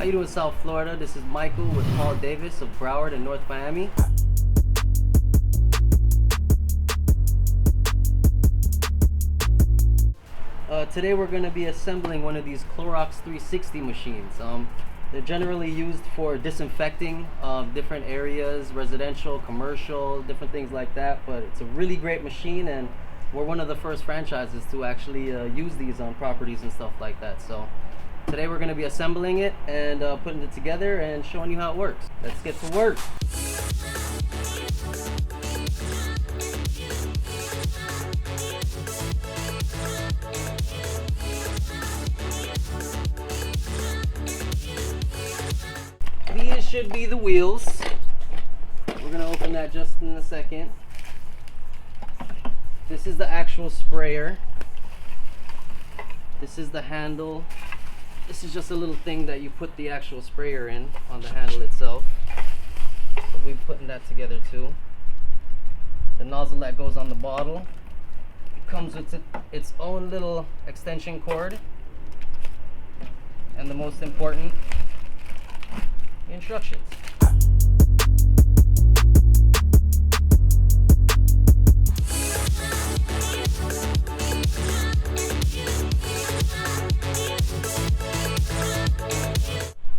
How you doing, South Florida? This is Michael with Paul Davis of Broward in North Miami. Today we're going to be assembling one of these Clorox 360 machines. They're generally used for disinfecting different areas, residential, commercial, different things like that. But it's a really great machine, and we're one of the first franchises to actually use these on properties and stuff like that. So today we're going to be assembling it and putting it together and showing you how it works. Let's get to work. These should be the wheels. We're going to open that just in a second. This is the actual sprayer. This is the handle. This is just a little thing that you put the actual sprayer in on the handle itself. So we're putting that together too. The nozzle that goes on the bottle comes with its own little extension cord. And the most important, the instructions.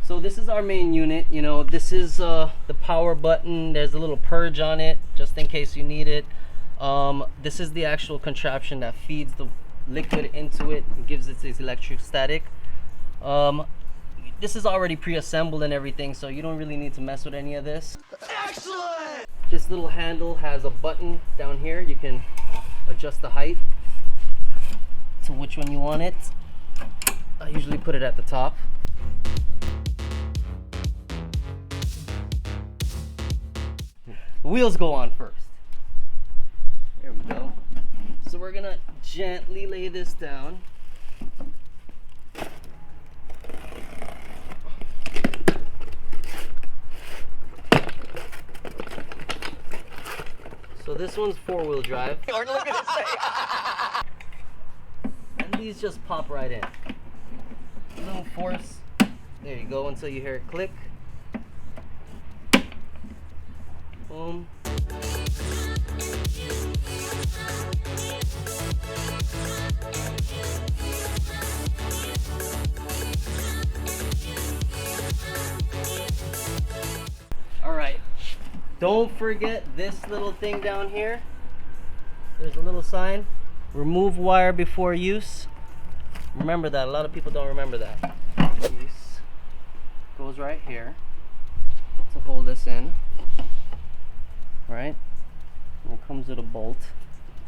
So this is our main unit. You know, this is the power button. There's a little purge on it just in case you need it. This is the actual contraption that feeds the liquid into it and gives it its electrostatic. This is already pre-assembled and everything, so you don't really need to mess with any of this. Excellent! This little handle has a button down here. You can adjust the height to which one you want it. I usually put it at the top. The wheels go on first. There we go. So we're gonna gently lay this down. So this one's 4-wheel drive. Look at it say. And these just pop right in. A little force. There you go, until you hear it click. Boom. All right. Don't forget this little thing down here. There's a little sign. Remove wire before use. Remember that. A lot of people don't remember that. This goes right here to hold this in. Right? And it comes with a bolt.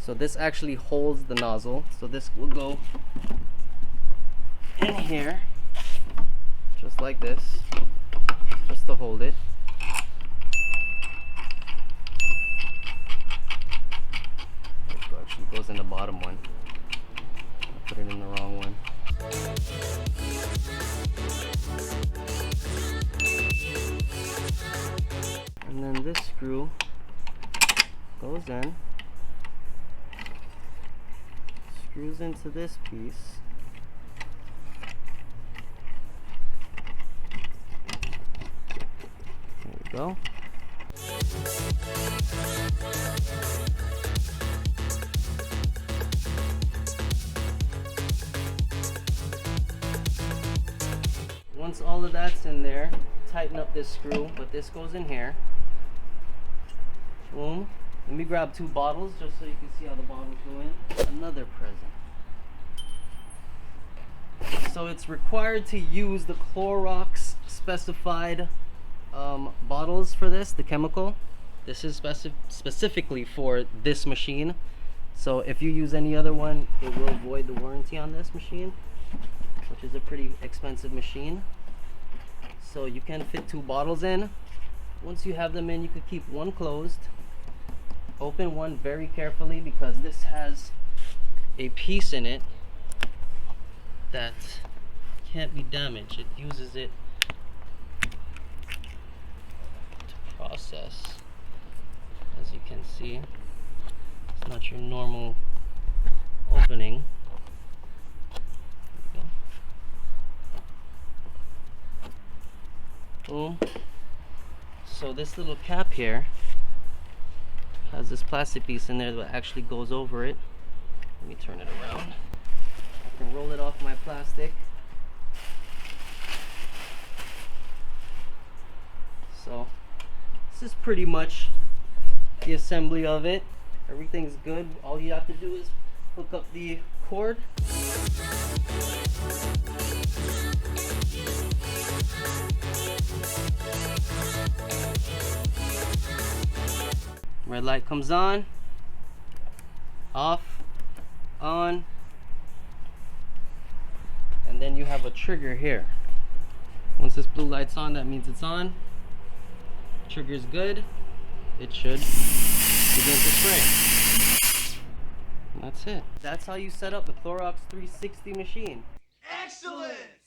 So this actually holds the nozzle. So this will go in here, just like this, just to hold it. It goes in the bottom one. I put it in the wrong one. And then this screw goes in, screws into this piece. There we go. Once all of that's in there, tighten up this screw, but this goes in here. Boom. Let me grab 2 bottles just so you can see how the bottles go in. Another present. So it's required to use the Clorox specified bottles for this, the chemical. This is specifically for this machine. So if you use any other one, it will void the warranty on this machine, which is a pretty expensive machine. So you can fit 2 bottles in. Once you have them in, you could keep one closed. Open one very carefully because this has a piece in it that can't be damaged. It uses it to process. As you can see, it's not your normal opening. There Boom. So this little cap here has this plastic piece in there that actually goes over it. Let me turn it around. I can roll it off my plastic. So this is pretty much the assembly of it. Everything's good. All you have to do is hook up the cord. Red light comes on, off, on, and then you have a trigger here. Once this blue light's on, that means it's on. Trigger's good. It should begin to spray. And that's it. That's how you set up the Clorox 360 machine. Excellent!